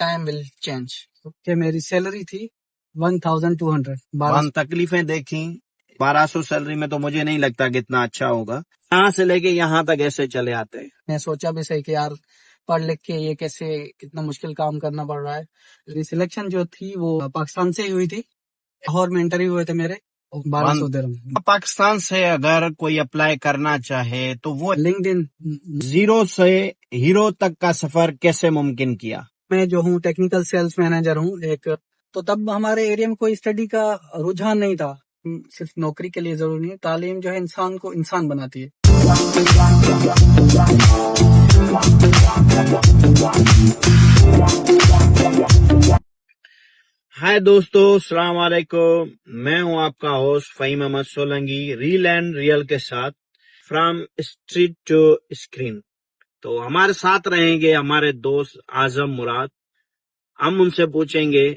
Time will change. कि मेरी salary थी 1200। तकलीफें देखी, 1200 सैलरी में तो मुझे नहीं लगता कि इतना अच्छा होगा। यहाँ से लेके यहाँ तक ऐसे चले आते हैं। मैं सोचा भी सही कि यार पढ़ लिख के ये कैसे कितना मुश्किल काम करना पड़ रहा है। मेरी सिलेक्शन जो थी वो पाकिस्तान से ही हुई थी। लाहौर में इंटरव्यू हुए थे मेरे, 1200 दिरहम। पाकिस्तान से अगर कोई अप्लाई करना चाहे तो वो लिंक्डइन जीरो से हीरो तक का सफर कैसे मुमकिन किया? मैं जो हूँ टेक्निकल सेल्स मैनेजर हूँ एक। तो तब हमारे एरिया में कोई स्टडी का रुझान नहीं था। सिर्फ नौकरी के लिए जरूरी नहीं है, तालीम जो है इंसान को इंसान बनाती है। हाय दोस्तों, अस्सलाम वालेकुम। मैं हूं आपका host Faheem Ahmed Solanki, reel and real के साथ, फ्रॉम स्ट्रीट टू स्क्रीन। तो हमारे साथ रहेंगे हमारे दोस्त आजम मुराद। हम उनसे पूछेंगे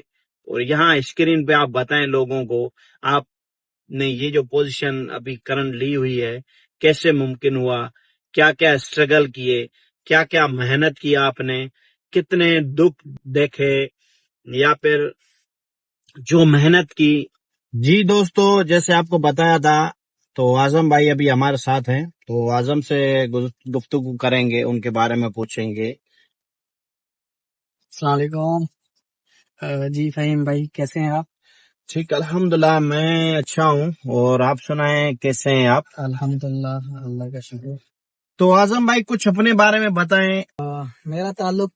और यहाँ स्क्रीन पे आप बताएं लोगों को, आपने ये जो पोजीशन अभी करंट ली हुई है कैसे मुमकिन हुआ, क्या क्या स्ट्रगल किए, क्या क्या मेहनत की आपने, कितने दुख देखे या फिर जो मेहनत की। जी दोस्तों, जैसे आपको बताया था तो आजम भाई अभी हमारे साथ हैं, तो आजम से गुफ्तगू करेंगे, उनके बारे में पूछेंगे। अस्सलाम वालेकुम। जी फहीम भाई कैसे हैं आप? ठीक, अल्हम्दुलिल्लाह मैं अच्छा हूँ। और आप सुनाएं, कैसे हैं आप? अल्हम्दुलिल्लाह, अल्लाह का शुक्र। तो आजम भाई कुछ अपने बारे में बताएं। मेरा ताल्लुक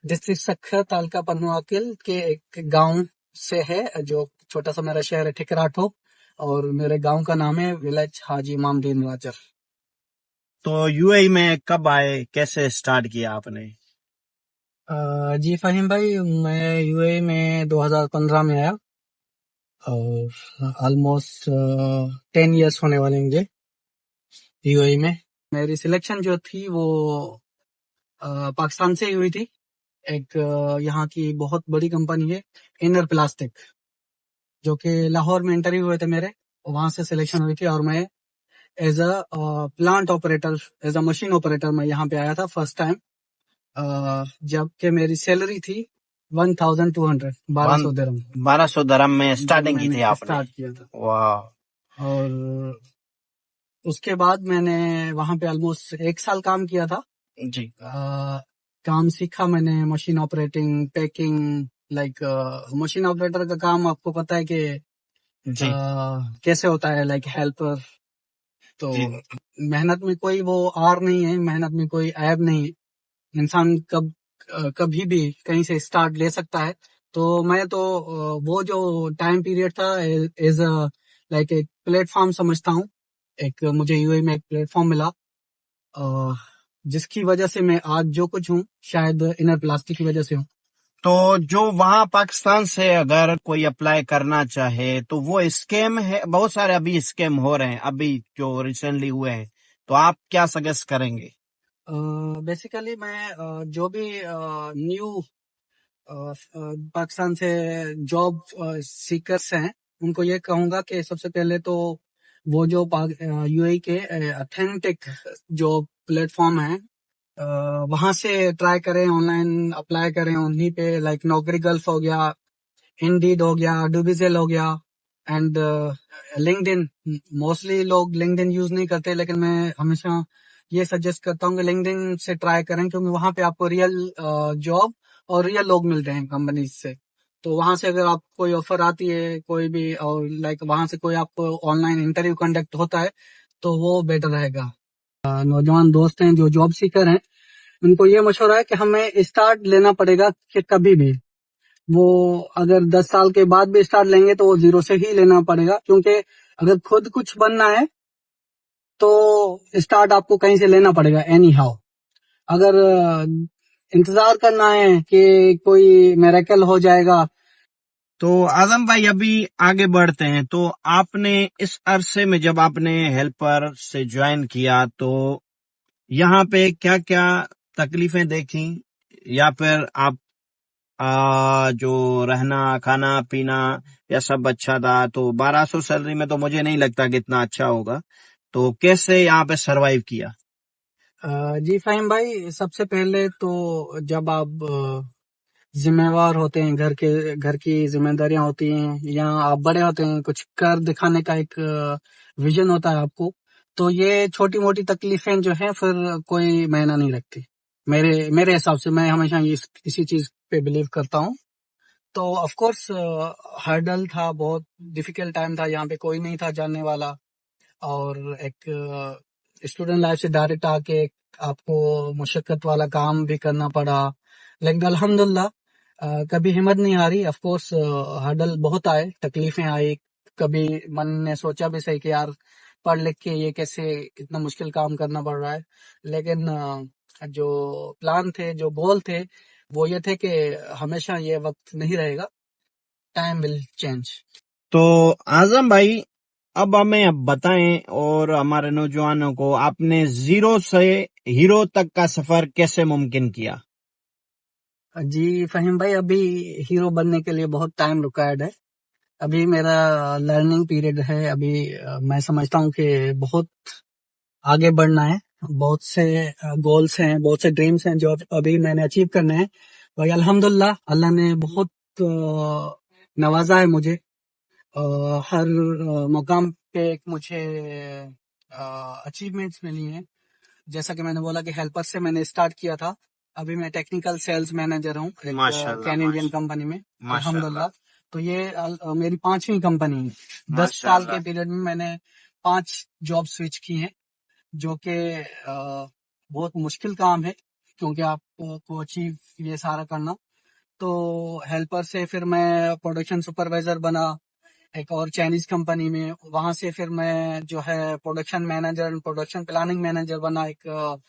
डिस्ट्रिक्ट सक्खर, तालका पन्नुआकिल के एक गांव से है, जो छोटा सा मेरा शहर है ठिकराठो, और मेरे गांव का नाम है विलेज हाजी इमामुद्दीन राजर। तो यूएई में कब आए, कैसे स्टार्ट किया आपने? जी फहीम भाई, मैं यूएई में 2015 में आया और ऑलमोस्ट 10 इयर्स होने वाले मुझे यूएई में। मेरी सिलेक्शन जो थी वो पाकिस्तान से ही हुई थी। एक यहाँ की बहुत बड़ी कंपनी है इनर प्लास्टिक, जो कि लाहौर में इंटरव्यू हुए थे मेरे, वहां से सिलेक्शन हुई थी। और मैं as a plant operator, as a machine operator मैं यहाँ पे आया था फर्स्ट टाइम, जबकि मेरी सैलरी थी 1200, 1200 दिरहम। 1200 दरम में स्टार्टिंग की थी मैंने आपने? स्टार्ट किया था। वाह। और उसके बाद मैंने वहां पे ऑलमोस्ट 1 साल काम किया था जी। काम सीखा मैंने, machine operating, packing, like machine operator का काम आपको पता है कि जी। कैसे होता है, लाइक हेल्पर। तो जी। मेहनत में कोई वो आर नहीं है, मेहनत में कोई ऐब नहीं है। इंसान कभी भी कहीं से स्टार्ट ले सकता है। तो मैं तो वो जो टाइम पीरियड था एज अ लाइक एक प्लेटफॉर्म समझता हूँ। एक मुझे यूएई में एक प्लेटफॉर्म मिला, जिसकी वजह से मैं आज जो कुछ हूँ शायद इनर प्लास्टिक की वजह से हूँ। तो जो वहां पाकिस्तान से अगर कोई अप्लाई करना चाहे तो वो स्कैम है, बहुत सारे अभी स्कैम हो रहे हैं अभी जो रिसेंटली हुए हैं, तो आप क्या सजेस्ट करेंगे? बेसिकली मैं जो भी न्यू पाकिस्तान से जॉब सीकर्स हैं उनको ये कहूंगा कि सबसे पहले तो वो जो यूएई के ऑथेंटिक जो प्लेटफॉर्म है वहां से ट्राई करें, ऑनलाइन अप्लाई करें उन्हीं पे, लाइक नौकरी गल्फ हो गया, इंडीड हो गया, डुबिजेल हो गया, एंड लिंक्डइन। मोस्टली लोग लिंक्डइन यूज नहीं करते, लेकिन मैं हमेशा ये सजेस्ट करता हूँ कि लिंक्डइन से ट्राई करें, क्योंकि वहां पे आपको रियल जॉब और रियल लोग मिलते हैं कंपनी से। तो वहां से अगर आपको कोई ऑफर आती है कोई भी, और लाइक वहां से कोई आपको ऑनलाइन इंटरव्यू कंडक्ट होता है तो वो बेटर रहेगा। नौजवान दोस्त हैं जो जॉब सीकर हैं, उनको ये मशवरा है कि हमें स्टार्ट लेना पड़ेगा, कि कभी भी वो अगर 10 साल के बाद भी स्टार्ट लेंगे तो वो जीरो से ही लेना पड़ेगा, क्योंकि अगर खुद कुछ बनना है तो स्टार्ट आपको कहीं से लेना पड़ेगा एनी हाउ। अगर इंतजार करना है कि कोई मेरेकल हो जाएगा। तो आजम भाई अभी आगे बढ़ते हैं, तो आपने इस अरसे में जब आपने हेल्पर से ज्वाइन किया तो यहाँ पे क्या क्या तकलीफें देखी, या फिर आप जो रहना खाना पीना या सब अच्छा था? तो 1200 सैलरी में तो मुझे नहीं लगता कि इतना अच्छा होगा, तो कैसे यहाँ पे सरवाइव किया? जी फाहिम भाई, सबसे पहले तो जब आप जिम्मेवार होते हैं, घर की जिम्मेदारियां होती हैं, या आप बड़े होते हैं, कुछ कर दिखाने का एक विजन होता है आपको। तो ये छोटी मोटी तकलीफें जो है फिर कोई मायना नहीं रखती। मेरे हिसाब से मैं हमेशा इसी चीज पे बिलीव करता हूँ। तो ऑफ कोर्स हर्डल था, बहुत डिफिकल्ट टाइम था, यहाँ पे कोई नहीं था जानने वाला। और एक स्टूडेंट लाइफ से डायरेक्ट आके आपको मुशक्कत वाला काम भी करना पड़ा। लेकिन अल्हम्दुलिल्लाह कभी हिम्मत नहीं हारी। ऑफ कोर्स हर्डल बहुत आए, तकलीफें आई। कभी मन ने सोचा भी सही कि यार पढ़ लिख के ये कैसे इतना मुश्किल काम करना पड़ रहा है। लेकिन जो प्लान थे, जो गोल थे, वो ये थे कि हमेशा ये वक्त नहीं रहेगा, टाइम विल चेंज। तो आजम भाई, अब हमें अब बताएं और हमारे नौजवानों को, आपने जीरो से हीरो तक का सफर कैसे मुमकिन किया? जी फहीम भाई, अभी हीरो बनने के लिए बहुत टाइम रिक्वायर्ड है। अभी मेरा लर्निंग पीरियड है। अभी मैं समझता हूँ कि बहुत आगे बढ़ना है। बहुत से गोल्स हैं, बहुत से ड्रीम्स हैं जो अभी मैंने अचीव करने हैं। भाई अल्हम्दुलिल्लाह, अल्लाह ने बहुत नवाजा है मुझे। हर मुकाम पे एक मुझे अचीवमेंट्स मिली हैं। जैसा कि मैंने बोला कि हेल्पर से मैंने स्टार्ट किया था। अभी मैं टेक्निकल सेल्स मैनेजर हूँ एक माशाल्लाह, कैनेडियन कंपनी में, माशाल्लाह। अल्हम्दुलिल्लाह। तो ये मेरी 5वीं कंपनी है। 10 साल के माशाल्लाह। पीरियड में मैंने 5 जॉब स्विच की हैं, जो कि बहुत मुश्किल काम है, क्योंकि आपको अचीव ये सारा करना। तो हेल्पर से फिर मैं प्रोडक्शन सुपरवाइजर बना एक और चाइनीज कंपनी में। वहां से फिर मैं जो है production manager, production planning manager बना एक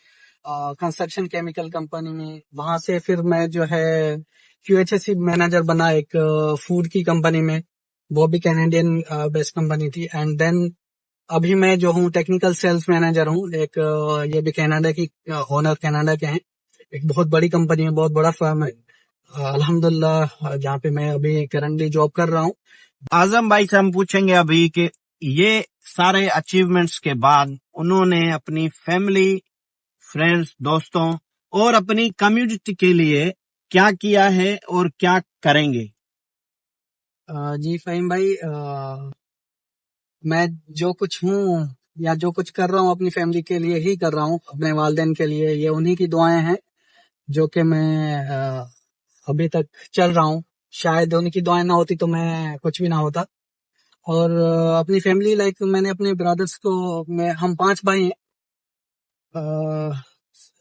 कंस्ट्रक्शन केमिकल कंपनी में। वहां से फिर मैं जो है क्यूएचएससी मैनेजर बना एक फूड की कंपनी में, वो भी कैनेडियन बेस्ड कंपनी थी। एंड देन अभी मैं जो हूँ टेक्निकल सेल्स मैनेजर हूँ एक ये भी कनाडा की, ओनर कनाडा के हैं। एक बहुत बड़ी कंपनी है, बहुत बड़ा फर्म है, अल्हम्दुलिल्लाह, जहाँ पे मैं अभी करंटली जॉब कर रहा हूँ। आजम भाई से हम पूछेंगे अभी कि ये सारे अचीवमेंट्स के बाद उन्होंने अपनी फैमिली, फ्रेंड्स, दोस्तों और अपनी कम्युनिटी के लिए क्या किया है और क्या करेंगे? जी फहीम भाई, मैं जो कुछ हूँ या जो कुछ कर रहा हूँ अपनी फैमिली के लिए ही कर रहा हूँ, अपने वालिदैन के लिए। ये उन्हीं की दुआएं हैं जो कि मैं अभी तक चल रहा हूँ। शायद उनकी दुआएं ना होती तो मैं कुछ भी ना होता। और अपनी फैमिली लाइक मैंने अपने ब्रदर्स को, हम 5 भाई हैं।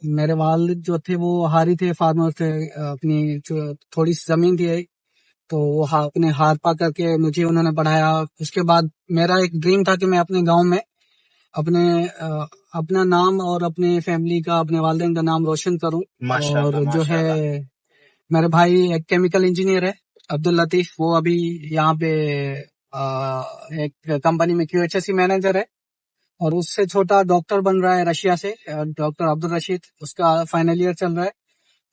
मेरे वालिद जो थे वो हारी थे, फार्मर थे। अपनी जो थोड़ी सी जमीन थी, तो वो अपने हाथ पा करके मुझे उन्होंने पढ़ाया। उसके बाद मेरा एक ड्रीम था कि मैं अपने गांव में अपने अपना नाम और अपने फैमिली का, अपने वालिदैन का नाम रोशन करूं। माशाल्लाह, और जो है माशाल्लाह। मेरे भाई एक केमिकल इंजीनियर है, अब्दुल लतीफ। वो अभी यहाँ पे एक कंपनी में क्यूएचएससी मैनेजर है। और उससे छोटा डॉक्टर बन रहा है रशिया से, डॉक्टर अब्दुल रशीद, उसका फाइनल ईयर चल रहा है।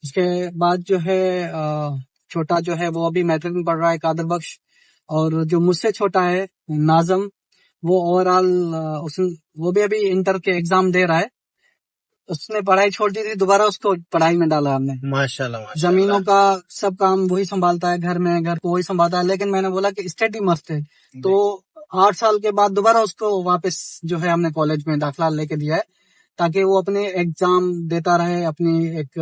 उसके बाद जो है छोटा जो है वो अभी मैट्रिक में पढ़ रहा है, कादर बख्श। और जो मुझसे छोटा है नाजम, वो ओवरऑल उस वो भी अभी इंटर के एग्जाम दे रहा है। उसने पढ़ाई छोड़ दी थी, दोबारा उसको पढ़ाई में डाला हमने। माशाल्लाह, माशाल्लाह। जमीनों का सब काम वही संभालता है, घर को वही संभालता है। लेकिन मैंने बोला कि स्टडी मस्त है, तो 8 साल के बाद दोबारा उसको वापस जो है हमने कॉलेज में दाखिला लेके दिया है, ताकि वो अपने एग्जाम देता रहे, अपनी एक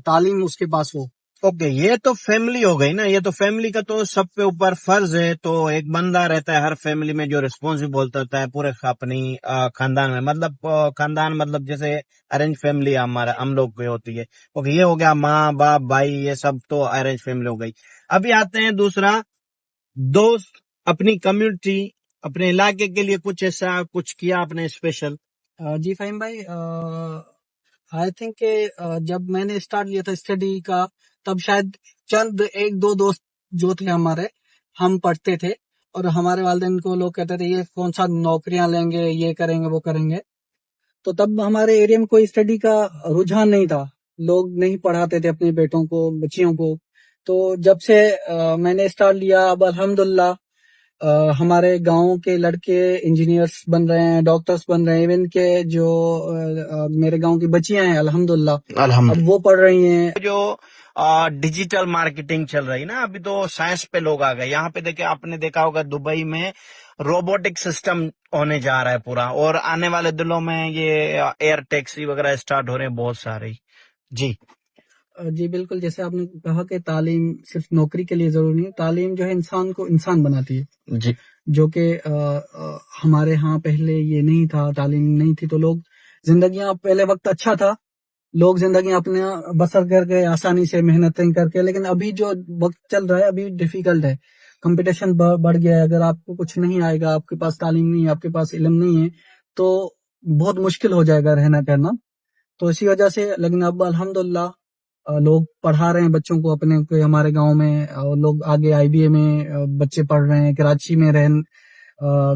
तालीम उसके पास हो। ओके, ये तो फैमिली हो गई ना, ये तो फैमिली का तो सब पे ऊपर फर्ज है। तो एक बंदा रहता है हर फैमिली में जो रिस्पॉन्सिबल होता है पूरे अपनी खानदान में, मतलब खानदान मतलब जैसे अरेंज फैमिली हमारा हम लोग की होती है। ओके, ये हो गया माँ बाप भाई, ये सब तो अरेंज फैमिली हो गई। अभी आते हैं दूसरा, दोस्त, अपनी कम्युनिटी, अपने इलाके के लिए कुछ ऐसा कुछ किया आपने स्पेशल? जी फहीम भाई, आई थिंक जब मैंने स्टार्ट किया था स्टडी का, तब शायद चंद एक दो दोस्त जो थे हमारे, हम पढ़ते थे। और हमारे वालिदैन को लोग कहते थे ये कौन सा नौकरियां लेंगे, ये करेंगे वो करेंगे। तो तब हमारे एरिया में कोई स्टडी का रुझान नहीं था, लोग नहीं पढ़ाते थे अपने बेटों को, बच्चियों को। तो जब से मैंने स्टार्ट लिया, अब अल्हम्दुलिल्लाह हमारे गांव के लड़के इंजीनियर्स बन रहे हैं, डॉक्टर्स बन रहे हैं, इवन के जो मेरे गांव की बच्चियां हैं अल्हम्दुलिल्लाह अब वो पढ़ रही हैं। जो डिजिटल मार्केटिंग चल रही ना, अभी तो साइंस पे लोग आ गए। यहाँ पे देखिए, आपने देखा होगा दुबई में रोबोटिक सिस्टम होने जा रहा है पूरा, और आने वाले दिनों में ये एयर टैक्सी वगैरह स्टार्ट हो रहे हैं बहुत सारे। जी जी बिल्कुल, जैसे आपने कहा कि तालीम सिर्फ नौकरी के लिए जरूरी नहीं है, तालीम जो है इंसान को इंसान बनाती है जी जो कि हमारे यहाँ पहले ये नहीं था, तालीम नहीं थी तो लोग जिंदगियां पहले वक्त अच्छा था, लोग जिंदगी अपने बसर करके आसानी से मेहनतें करके, लेकिन अभी जो वक्त चल रहा है अभी डिफिकल्ट है, कंपटीशन बढ़ गया है। अगर आपको कुछ नहीं आएगा, आपके पास तालीम नहीं है, आपके पास इल्म नहीं है, तो बहुत मुश्किल हो जाएगा रहना करना। तो इसी वजह से, लेकिन अब अल्हम्दुलिल्लाह लोग पढ़ा रहे हैं बच्चों को अपने को, हमारे गांव में लोग आगे आईबीए में बच्चे पढ़ रहे हैं, कराची में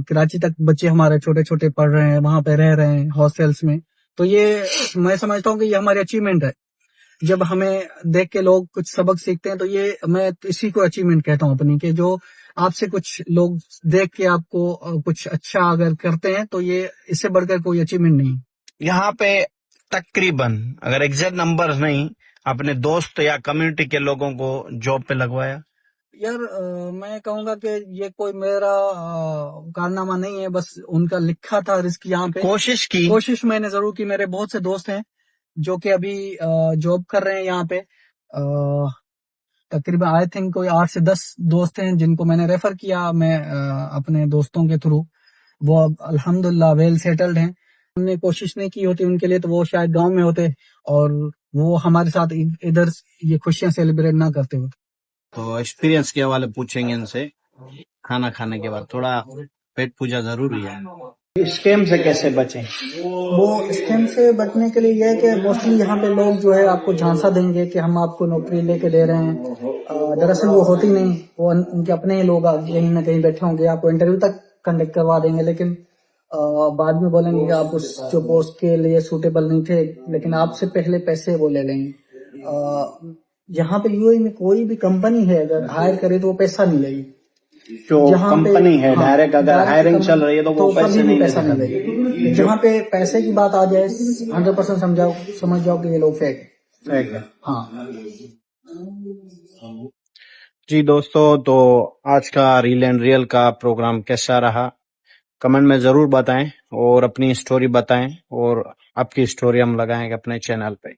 कराची तक बच्चे हमारे छोटे छोटे पढ़ रहे हैं, वहां पे रह रहे हैं हॉस्टल्स में। तो ये मैं समझता हूँ कि ये हमारी अचीवमेंट है। जब हमें देख के लोग कुछ सबक सीखते हैं तो ये मैं इसी को अचीवमेंट कहता हूँ अपनी, कि जो आपसे कुछ लोग देख के आपको कुछ अच्छा अगर करते हैं तो ये इससे बढ़कर कोई अचीवमेंट नहीं। यहाँ पे तकरीबन, अगर एग्जैक्ट नंबर नहीं, अपने दोस्त या कम्युनिटी के लोगों को जॉब पे लगवाया? यार मैं कहूंगा कि ये कोई मेरा कारनामा नहीं है, बस उनका लिखा था रिस्क यहाँ पे, कोशिश मैंने जरूर की। मेरे बहुत से दोस्त हैं जो कि अभी जॉब कर रहे हैं यहाँ पे, तकरीबन आई थिंक कोई 8 से 10 दोस्त हैं जिनको मैंने रेफर किया मैं अपने दोस्तों के थ्रू, वो अब अल्हम्दुलिल्लाह वेल सेटल्ड हैं। हमने कोशिश नहीं की होती उनके लिए तो वो शायद गांव में होते और वो हमारे साथ इधर ये खुशियां सेलिब्रेट ना करते हुए। तो एक्सपीरियंस के हवाले पूछेंगे इनसे। खाना खाने के बाद थोड़ा पेट पूजा जरूरी है। स्कैम से कैसे बचें? वो स्कैम से बचने के लिए यह है कि मोस्टली यहाँ पे लोग जो है आपको झांसा देंगे कि हम आपको नौकरी लेके दे रहे हैं, दरअसल वो होती नहीं, वो उनके अपने ही लोग कहीं ना कहीं बैठे होंगे, आपको इंटरव्यू तक कंडक्ट करवा देंगे, लेकिन बाद में बोलेंगे कि आप उस जो पोस्ट के लिए सूटेबल नहीं थे, लेकिन आपसे पहले पैसे वो ले लेंगे। यहाँ पे यूएई में कोई भी कंपनी है अगर हायर करे तो वो पैसा नहीं लेगी। जो कंपनी है डायरेक्ट अगर हायरिंग चल रही है तो वो पैसे नहीं लेगी। जहाँ पे पैसे की बात आ जाए 100% समझ जाओ कि ये लोग फेक है। हाँ जी दोस्तों, तो आज का रील एंड रियल का प्रोग्राम कैसा रहा कमेंट में जरूर बताएं, और अपनी स्टोरी बताएं, और आपकी स्टोरी हम लगाएंगे अपने चैनल पे।